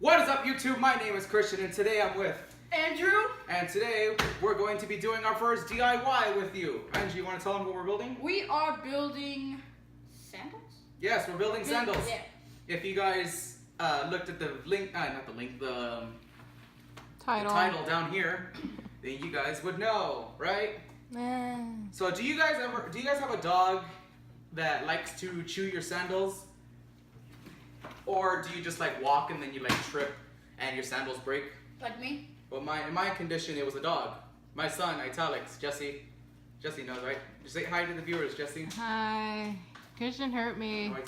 What is up, YouTube? My name is Christian, and today I'm with Andrew. And today we're going to be doing our first DIY with you. Angie, you want to tell them what we're building? We are building sandals? Yes, we're building sandals. Yeah. If you guys looked at the link, the title down here, then you guys would know, right? So do you guys have a dog that likes to chew your sandals? Or do you just like walk and then you like trip and your sandals break? Like me? Well, in my condition, it was a dog. My son, Italics, Jesse. Jesse knows, right? Just say hi to the viewers, Jesse. Hi. Christian hurt me. No, I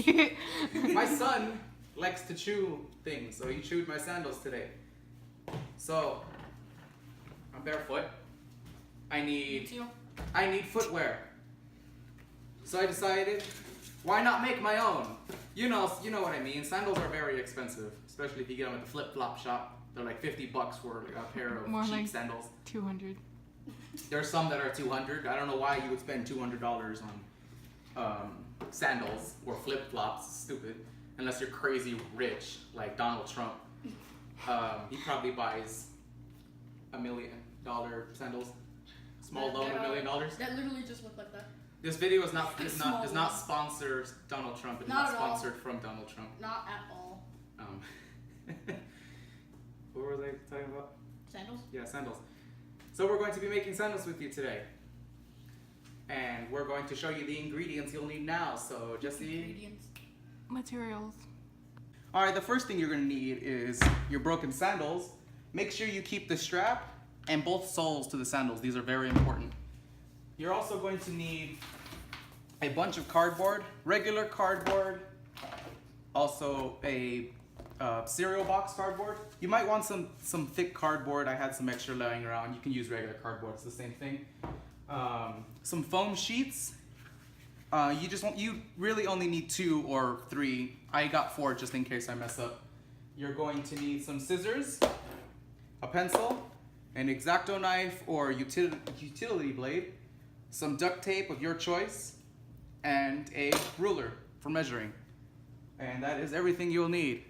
didn't. My son likes to chew things, so he chewed my sandals today. So, I'm barefoot. I need footwear. So I decided, why not make my own? You know what I mean. Sandals are very expensive, especially if you get them at the flip-flop shop. They're like $50 for like a pair of More cheap like sandals. 200. There's some that are $200. I don't know why you would spend $200 on sandals or flip-flops. Stupid. Unless you're crazy rich, like Donald Trump. He probably buys $1 million sandals. Small loan, $1 million. That literally just looked like that. This video is not sponsored Donald Trump. It's not sponsored from Donald Trump. Not at all. What was I talking about? Sandals? Yeah, sandals. So we're going to be making sandals with you today. And we're going to show you the ingredients you'll need now. So Jesse? Ingredients. Materials. Alright, the first thing you're going to need is your broken sandals. Make sure you keep the strap and both soles to the sandals. These are very important. You're also going to need a bunch of cardboard, regular cardboard, also a cereal box cardboard. You might want some thick cardboard. I had some extra lying around. You can use regular cardboard, it's the same thing. Some foam sheets. You really only need 2 or 3. I got 4 just in case I mess up. You're going to need some scissors, a pencil, an X-Acto knife or utility blade, some duct tape of your choice, and a ruler for measuring. And that is everything you'll need.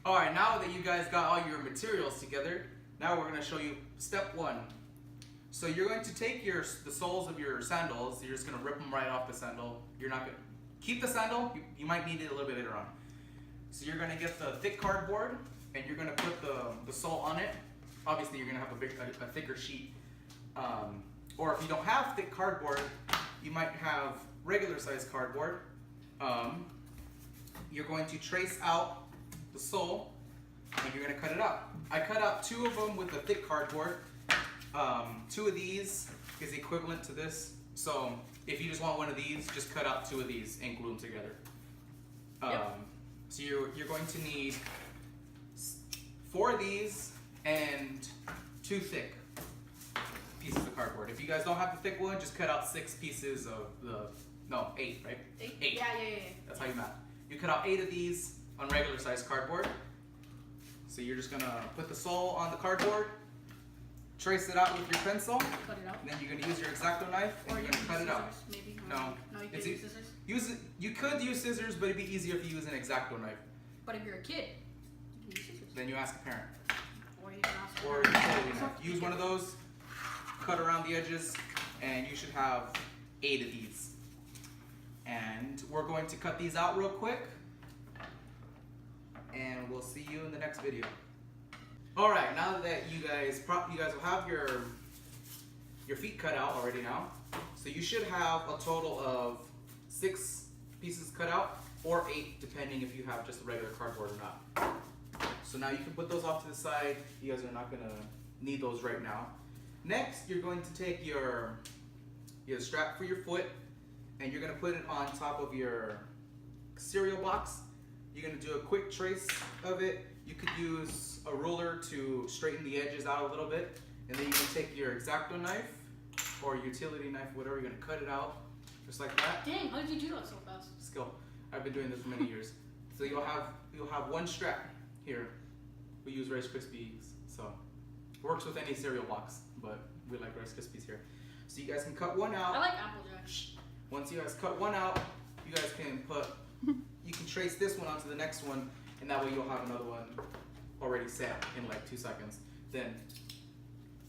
Alright, now that you guys got all your materials together, now we're going to show you step 1. So you're going to take the soles of your sandals, you're just going to rip them right off the sandal. You're not going to keep the sandal, you might need it a little bit later on. So you're going to get the thick cardboard and you're going to put the sole on it. Obviously you're going to have a thicker sheet. Or if you don't have thick cardboard, you might have regular size cardboard. You're going to trace out the sole and you're going to cut it out. I cut out 2 of them with the thick cardboard. 2 of these is equivalent to this. So if you just want one of these, just cut out 2 of these and glue them together. So you're going to need 4 of these and 2 thick pieces of cardboard. If you guys don't have the thick one, just cut out 6 pieces of no, 8, right? 8. Yeah. That's how you math. You cut out 8 of these on regular size cardboard. So you're just gonna put the sole on the cardboard, trace it out with your pencil, Cut it out. and then you're gonna use your X-Acto knife and Or you're you gonna can cut use it out. scissors, maybe. No. No, you can use scissors. You could use scissors, but it'd be easier if you use an X-Acto knife. But if you're a kid, you can use scissors. Then you ask a parent. Or you can ask Or a utility knife. Use one of those, cut around the edges, and you should have 8 of these. And we're going to cut these out real quick, and we'll see you in the next video. Alright, now that you guys will have your feet cut out already now. So you should have a total of 6 pieces cut out, or 8 depending if you have just regular cardboard or not. So now you can put those off to the side. You guys are not going to need those right now. Next, you're going to take your strap for your foot and you're going to put it on top of your cereal box. You're going to do a quick trace of it. You could use a ruler to straighten the edges out a little bit, and then you can take your X-Acto knife or utility knife, whatever, you're going to cut it out just like that. Dang, how did you do that so fast? Skill. I've been doing this for many years. So you'll have 1 strap here. We use Rice Krispies, so it works with any cereal box, but we like Rice Krispies here. So you guys can cut one out. I like Applejack. Once you guys cut one out, you guys can put you can trace this one onto the next one, and that way you'll have another one already set in like 2 seconds. Then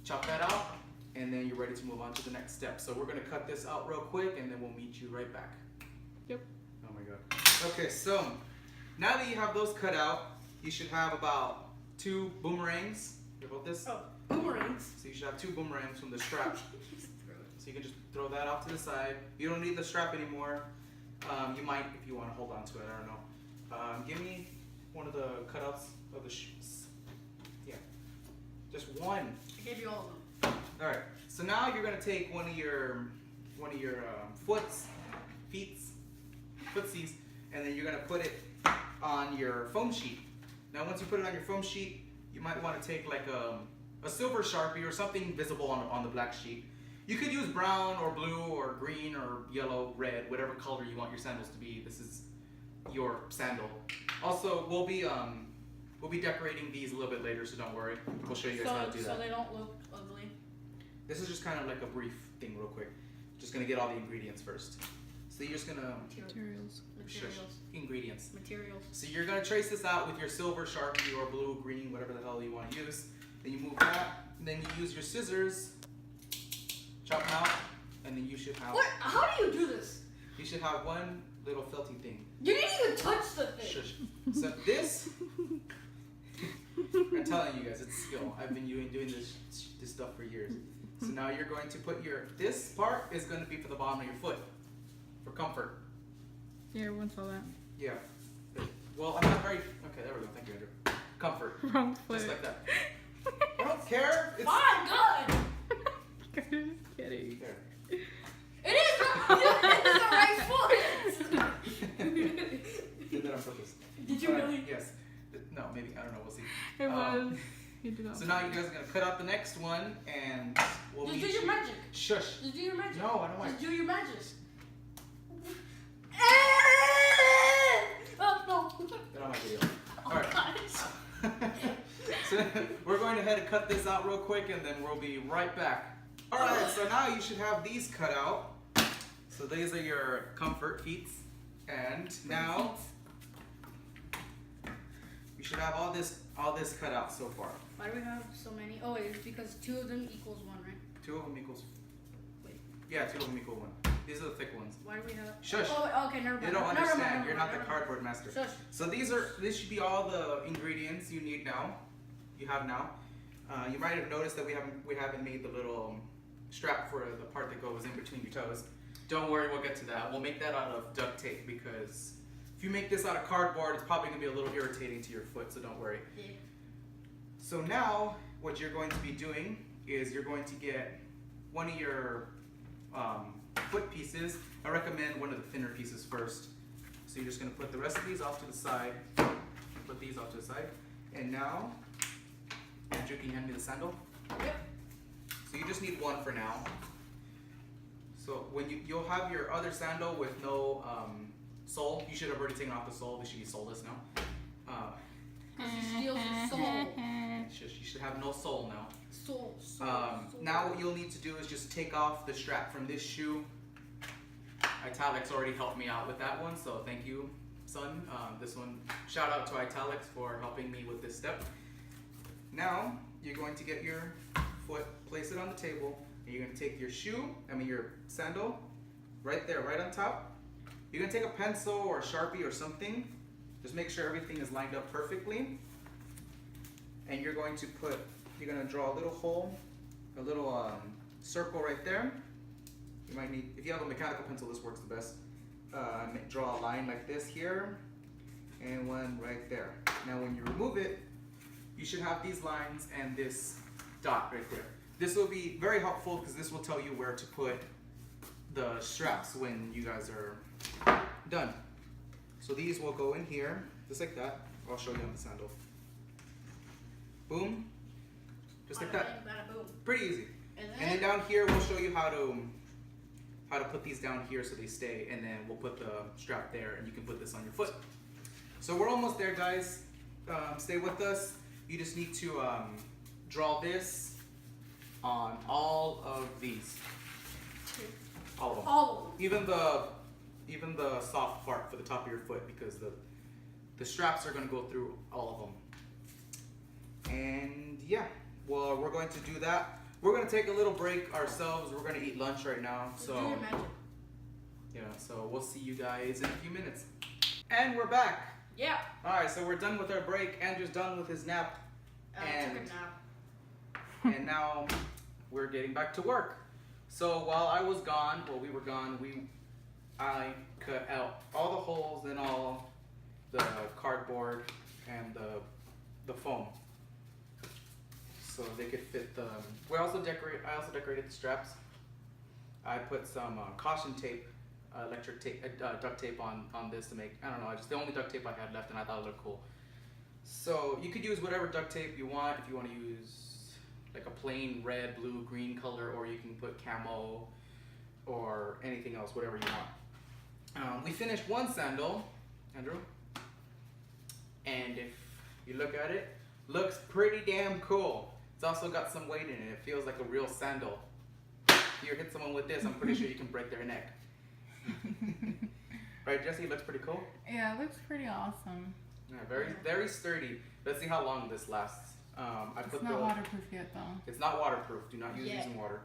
chop that out, and then you're ready to move on to the next step. So we're gonna cut this out real quick, and then we'll meet you right back. Yep. Oh my god. Okay, so now that you have those cut out, you should have about 2 boomerangs. You about this? Oh, boomerangs. So you should have 2 boomerangs from the strap. So you can just throw that off to the side. You don't need the strap anymore. You might if you want to hold on to it. I don't know. Give me one of the cutouts of the shoes. Yeah, just one. I gave you all of them. All right. So now you're gonna take one of your footsies, and then you're gonna put it on your foam sheet. Now, once you put it on your foam sheet, you might want to take like a silver Sharpie or something visible on the black sheet. You could use brown or blue or green or yellow, red, whatever color you want your sandals to be. This is your sandal. Also, we'll be decorating these a little bit later, so don't worry. We'll show you guys how to do that. So they don't look ugly. This is just kind of like a brief thing real quick. Just gonna get all the ingredients first. So you're just gonna Materials. ingredients. Materials. So you're gonna trace this out with your silver Sharpie or blue, green, whatever the hell you want to use. Then you move that, and then you use your scissors, chop them out, and then you should have. What? How do you do this? You should have one little felty thing. You didn't even touch the thing. Shush. So this, I'm telling you guys, it's skill. I've been doing this stuff for years. So now you're going to put this part is going to be for the bottom of your foot, for comfort. Yeah, everyone saw that. Yeah. Well, I'm not very. Okay, there we go. Thank you, Andrew. Comfort. Wrong foot. Just like that. I don't care. It's Fine, good. Just kidding. there. It is the right foot. Did that on purpose. Did you Alright, really? Yes. No, maybe. I don't know. We'll see. It was. You did not. So now you guys are gonna cut out the next one, and we'll Just meet do your you. magic. Shush. Just do your magic. No, I don't want. Just do your magic. Oh no. Get on my video. All right. God. So we're going ahead and cut this out real quick, and then we'll be right back. All right. So now you should have these cut out. So these are your comfort feet, and now you should have all this cut out so far. Why do we have so many? Oh, wait, it's because 2 of them equals 1, right? 2 of them equals. Wait. Yeah, 2 of them equal 1. These are the thick ones. Why do we have? Shush. Oh, wait, okay, never mind. You don't Never understand. mind, You're never not mind, the never mind. cardboard master. Shush. So this should be all the ingredients you need now. You have now. You might have noticed that we haven't made the little strap for the part that goes in between your toes. Don't worry, we'll get to that. We'll make that out of duct tape because if you make this out of cardboard, it's probably gonna be a little irritating to your foot. So don't worry. Yeah. So now what you're going to be doing is you're going to get one of your foot pieces. I recommend one of the thinner pieces first. So you're just going to put the rest of these off to the side. Put these off to the side. And now, Andrew, can you hand me the sandal? Yep. So you just need one for now. So when you'll have your other sandal with no sole. You should have already taken off the sole. They should be soleless now. Because he steals your soul. You should have no sole now. Soul. Now what you'll need to do is just take off the strap from this shoe. Italics already helped me out with that one, so thank you, son. This one, shout out to Italics for helping me with this step. Now you're going to get your foot, place it on the table, and you're going to take your your sandal, right there, right on top. You're going to take a pencil or a Sharpie or something. Just make sure everything is lined up perfectly. And you're going to draw a little hole, a little circle right there. You might need, if you have a mechanical pencil, this works the best. Draw a line like this here, and one right there. Now when you remove it, you should have these lines and this dot right there. This will be very helpful because this will tell you where to put the straps when you guys are done. So these will go in here, just like that. I'll show you on the sandal. Boom. Just like that. Boom. Pretty easy. And then down here, we'll show you how to put these down here so they stay, and then we'll put the strap there, and you can put this on your foot. So we're almost there, guys. Stay with us. You just need to draw this on all of these. All of them. All of them. even the soft part for the top of your foot, because the straps are going to go through all of them. And yeah, well, we're going to do that. We're going to take a little break ourselves. We're going to eat lunch right now. Do So your magic. yeah, so we'll see you guys in a few minutes. And we're back. Yeah. All right, so we're done with our break. Andrew's done with his nap. Took And- a nap. And now we're getting back to work. So while I was gone, while we were gone, I cut out all the holes in all the cardboard and the foam, so they could fit the. I also decorated the straps. I put some caution tape, electric tape, duct tape on this to make. I don't know. Just the only duct tape I had left, and I thought it looked cool. So you could use whatever duct tape you want. If you want to use like a plain red, blue, green color, or you can put camo or anything else, whatever you want. We finished one sandal, Andrew, and if you look at it, looks pretty damn cool. It's also got some weight in it. It feels like a real sandal. If you hit someone with this, I'm pretty sure you can break their neck. Right, Jesse? Looks pretty cool. Yeah, it looks pretty awesome. Yeah, very sturdy. Let's see how long this lasts. It's not waterproof yet, though. It's not waterproof. Do not use these in water.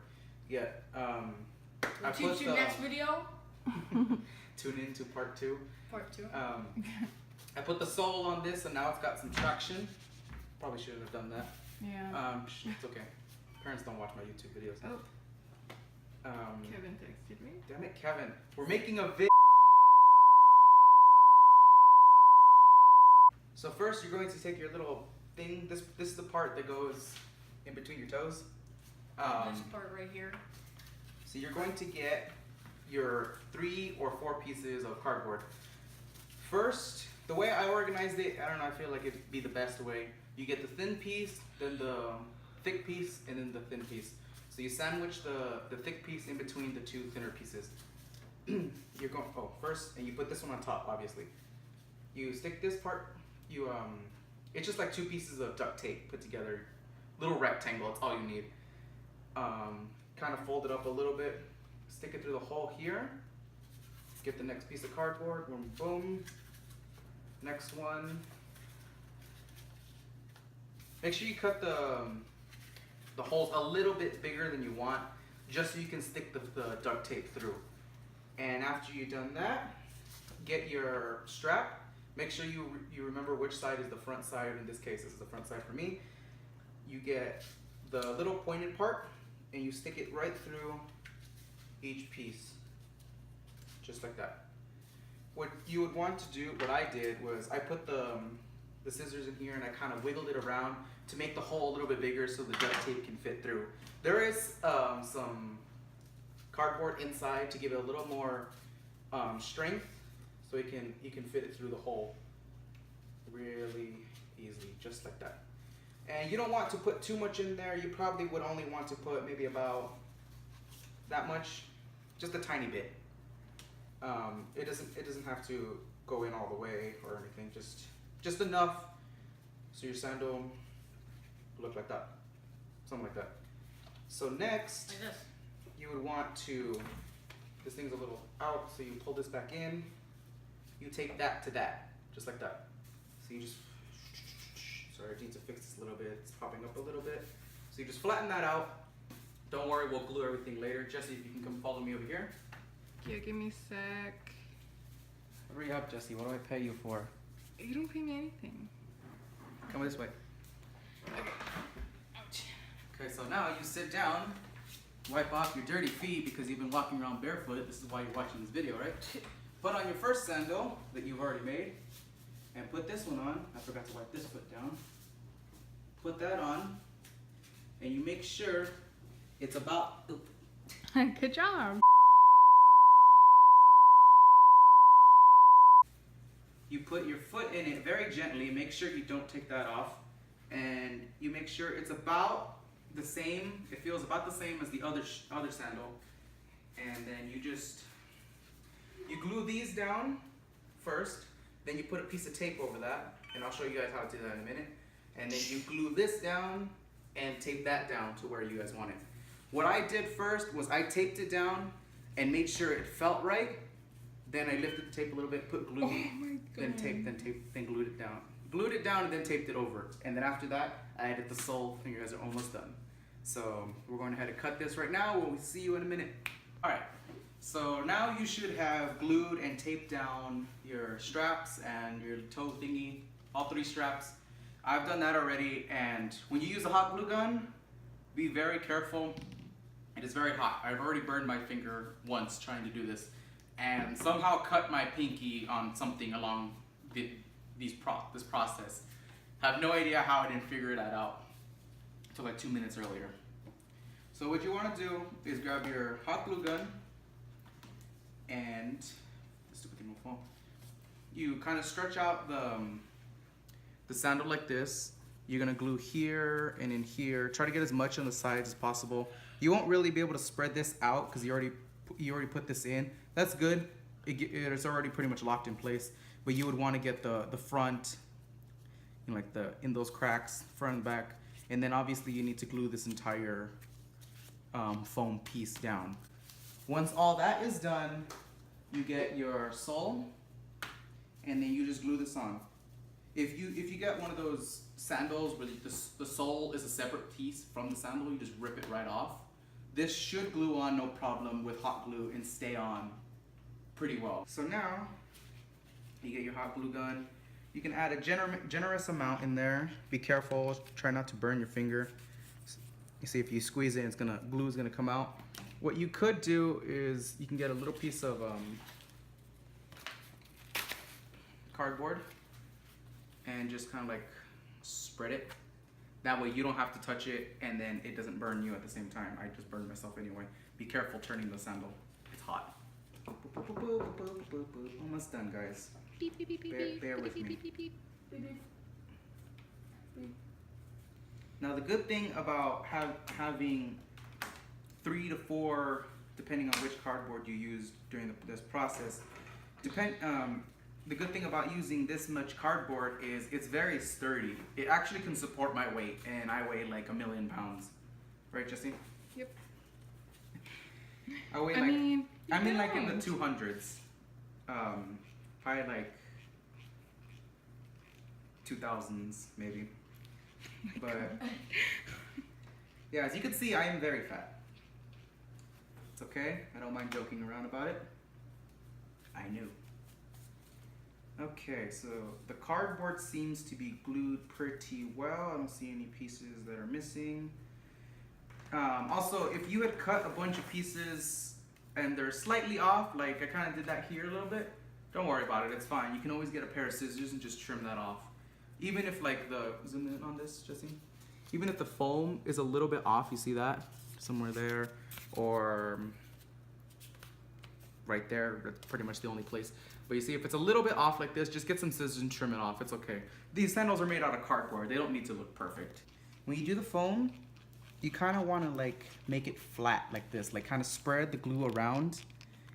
Yet. We'll teach you next video. Tune in to part 2. Part 2. I put the sole on this, and now it's got some traction. Probably shouldn't have done that. Yeah. It's okay. Parents don't watch my YouTube videos. Oh. Kevin texted me. Damn it, Kevin. We're making a video. So first, you're going to take your little thing. This is the part that goes in between your toes. This part right here. So you're going to get your 3 or 4 pieces of cardboard. First, the way I organized it, I don't know, I feel like it'd be the best way. You get the thin piece, then the thick piece, and then the thin piece. So you sandwich the thick piece in between the 2 thinner pieces. You're going, first, and you put this one on top, obviously. You stick this part, it's just like 2 pieces of duct tape put together. Little rectangle, it's all you need. Kind of fold it up a little bit, stick it through the hole here. Get the next piece of cardboard, boom, boom. Next one. Make sure you cut the holes a little bit bigger than you want, just so you can stick the duct tape through. And after you've done that, get your strap. Make sure you remember which side is the front side. In this case, this is the front side for me. You get the little pointed part, and you stick it right through each piece, just like that. What you would want to do, what I did was I put the scissors in here and I kind of wiggled it around to make the hole a little bit bigger so the duct tape can fit through. There is some cardboard inside to give it a little more strength, so you can fit it through the hole really easily, just like that. And you don't want to put too much in there. You probably would only want to put maybe about that much, just a tiny bit. It doesn't have to go in all the way or anything. Just enough so your sandal will look like that, something like that. So next, Like this. you would want to. This thing's a little out, so you pull this back in. You take that to that, just like that. So you just. Sorry, I need to fix this a little bit. It's popping up a little bit. So you just flatten that out. Don't worry, we'll glue everything later. Jesse, if you can come follow me over here. Yeah, give me a sec. Hurry up, Jesse. What do I pay you for? You don't pay me anything. Come this way. Okay. Ouch. Okay, so now you sit down, wipe off your dirty feet because you've been walking around barefoot. This is why you're watching this video, right? Put on your first sandal that you've already made, and put this one on. I forgot to wipe this foot down. Put that on, and you make sure it's about. Good job. You put your foot in it very gently. Make sure you don't take that off, and you make sure it's about the same. It feels about the same as the other sandal, and then you glue these down first. Then you put a piece of tape over that, and I'll show you guys how to do that in a minute. And then you glue this down and tape that down to where you guys want it. What I did first was I taped it down and made sure it felt right. Then I lifted the tape a little bit, put glue, Oh my then God. tape, then glued it down. Glued it down and then taped it over. And then after that, I added the sole, and you guys are almost done. So we're going ahead and cut this right now. We'll see you in a minute. All right. So now you should have glued and taped down your straps and your toe thingy, all 3 straps. I've done that already, and when you use a hot glue gun, be very careful. It is very hot. I've already burned my finger once trying to do this, and somehow cut my pinky on something along this process. Have no idea how I didn't figure that out until like 2 minutes earlier. So what you want to do is grab your hot glue gun, and the stupid thing will fall. You kind of stretch out the sandal like this. You're gonna glue here and in here. Try to get as much on the sides as possible. You won't really be able to spread this out because you already put this in. That's good. It's already pretty much locked in place. But you would want to get the front, you know, like in those cracks, front and back, and then obviously you need to glue this entire foam piece down. Once all that is done, you get your sole, and then you just glue this on. If you get one of those sandals where the sole is a separate piece from the sandal, you just rip it right off. This should glue on no problem with hot glue and stay on pretty well. So now, you get your hot glue gun. You can add a generous amount in there. Be careful, try not to burn your finger. You see if you squeeze it, glue is gonna come out. What you could do is you can get a little piece of cardboard and just kind of like spread it. That way you don't have to touch it and then it doesn't burn you at the same time. I just burned myself anyway. Be careful turning the sandal. It's hot. Almost done, guys. Bear with me. Now the good thing about having 3 to 4, depending on which cardboard you use during this process, the good thing about using this much cardboard is it's very sturdy. It actually can support my weight, and I weigh like 1,000,000 pounds. Right, Jesse? Yep. I weigh like in the 200s. Probably like 2000s maybe. But yeah, as you can see, I am very fat. It's okay. I don't mind joking around about it. I knew. Okay, so the cardboard seems to be glued pretty well. I don't see any pieces that are missing. Also, if you had cut a bunch of pieces and they're slightly off, like I kind of did that here a little bit, don't worry about it, it's fine. You can always get a pair of scissors and just trim that off. Even if like zoom in on this, Jesse. Even if the foam is a little bit off, you see that? Somewhere there, or right there, that's pretty much the only place. But you see, if it's a little bit off like this, just get some scissors and trim it off, it's okay. These sandals are made out of cardboard, they don't need to look perfect. When you do the foam, you kind of want to like make it flat like this, like kind of spread the glue around,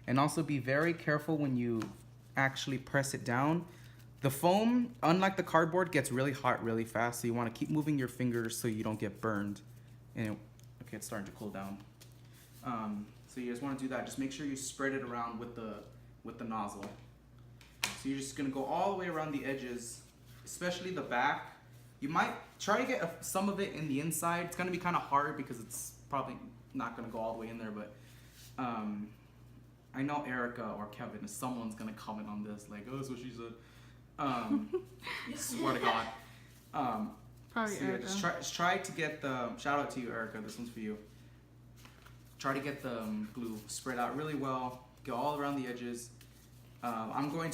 and also be very careful when you actually press it down. The foam, unlike the cardboard, gets really hot really fast, so you want to keep moving your fingers so you don't get burned. And okay, it's starting to cool down. So you just want to do that. Just make sure you spread it around with the nozzle. So you're just gonna go all the way around the edges, especially the back. You might try to get some of it in the inside. It's gonna be kind of hard because it's probably not gonna go all the way in there, but I know Erica or Kevin, someone's gonna comment on this, like, oh, that's what she said. Swear to God. Probably so yeah, Erica. just try to get the, shout out to you, Erica, this one's for you. Try to get the glue spread out really well, go all around the edges. I'm gonna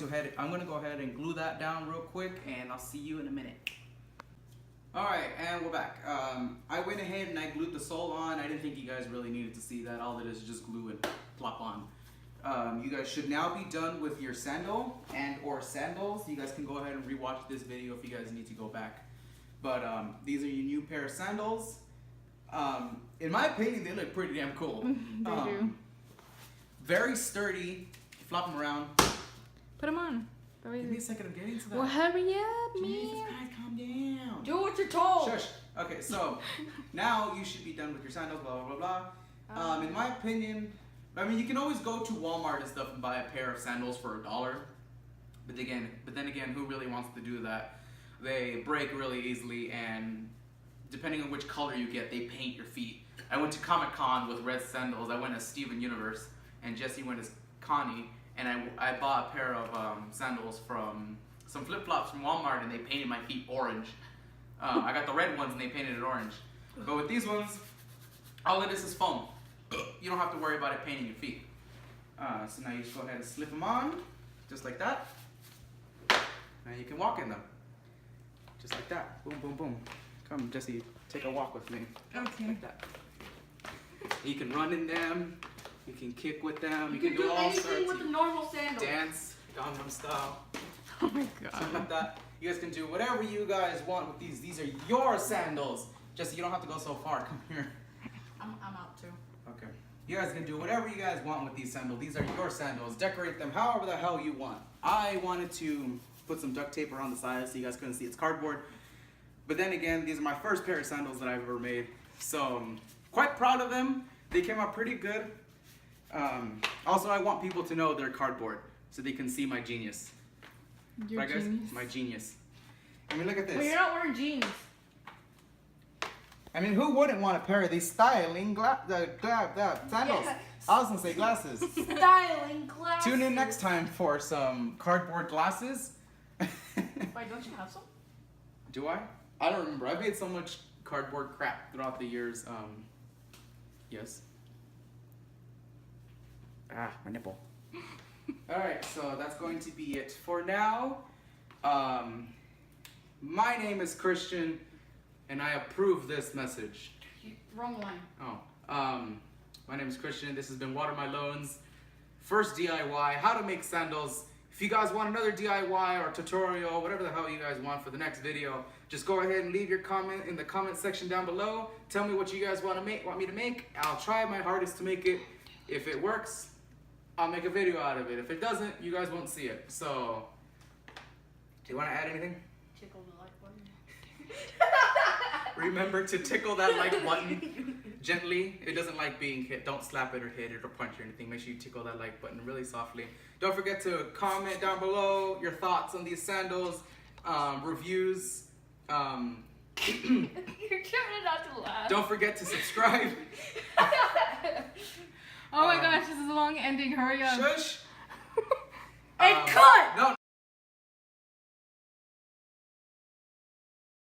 go ahead and glue that down real quick, and I'll see you in a minute. Alright, and we're back. I went ahead and I glued the sole on. I didn't think you guys really needed to see that. All it is just glue and plop on. You guys should now be done with your sandal and or sandals. You guys can go ahead and rewatch this video if you guys need to go back. But these are your new pair of sandals. In my opinion, they look pretty damn cool. They do. Very sturdy. Flop them around. Put them on. Give me a second, I'm getting to that. Well, hurry up, Jesus, man. guys, calm down. Do what you're told. Shush. Okay, so now you should be done with your sandals, blah, blah, blah, blah. In my opinion, I mean, you can always go to Walmart and stuff and buy a pair of sandals for $1. But then again, who really wants to do that? They break really easily, and depending on which color you get, they paint your feet. I went to Comic-Con with red sandals. I went as Steven Universe, and Jesse went as Connie, and I bought a pair of sandals from some flip-flops from Walmart, and they painted my feet orange. I got the red ones, and they painted it orange. But with these ones, all it is foam. You don't have to worry about it painting your feet. So now you just go ahead and slip them on, just like that. Now you can walk in them. Just like that. Boom, boom, boom. Come, Jesse, take a walk with me. Okay. Like that. You can run in them. You can kick with them. You can do all anything sorts with of a normal sandal. dance, Gangnam style, Oh my something god. like that. You guys can do whatever you guys want with these. These are your sandals. Jesse, you don't have to go so far. Come here. I'm out too. Okay. You guys can do whatever you guys want with these sandals. These are your sandals. Decorate them however the hell you want. I wanted to put some duct tape around the sides so you guys couldn't see it's cardboard. But then again, these are my first pair of sandals that I've ever made. So I'm quite proud of them. They came out pretty good. Also, I want people to know they're cardboard so they can see my genius. Your Right, guys? genius. My genius. I mean, look at this. Well, you're not wearing jeans. I mean, who wouldn't want a pair of these styling sandals? Yes. I was gonna say glasses. Styling glasses. Tune in next time for some cardboard glasses. Wait, don't you have some? Do I? I don't remember. I've made so much cardboard crap throughout the years. Yes. Ah, my nipple. Alright, so that's going to be it for now. My name is Christian, and I approve this message. Wrong line. Oh, my name is Christian. This has been Water My Loans. First DIY, how to make sandals. If you guys want another DIY or tutorial, whatever the hell you guys want for the next video, just go ahead and leave your comment in the comment section down below. Tell me what you guys want me to make. I'll try my hardest to make it. If it works, I'll make a video out of it. If it doesn't, you guys won't see it. So, do you want to add anything? Tickle the like button. Remember to tickle that like button gently. It doesn't like being hit. Don't slap it or hit it or punch or anything. Make sure you tickle that like button really softly. Don't forget to comment down below your thoughts on these sandals, reviews. You're trying not to laugh. Don't forget to subscribe. Oh my gosh, this is a long ending. Hurry up. Shush. Hey, cut! No,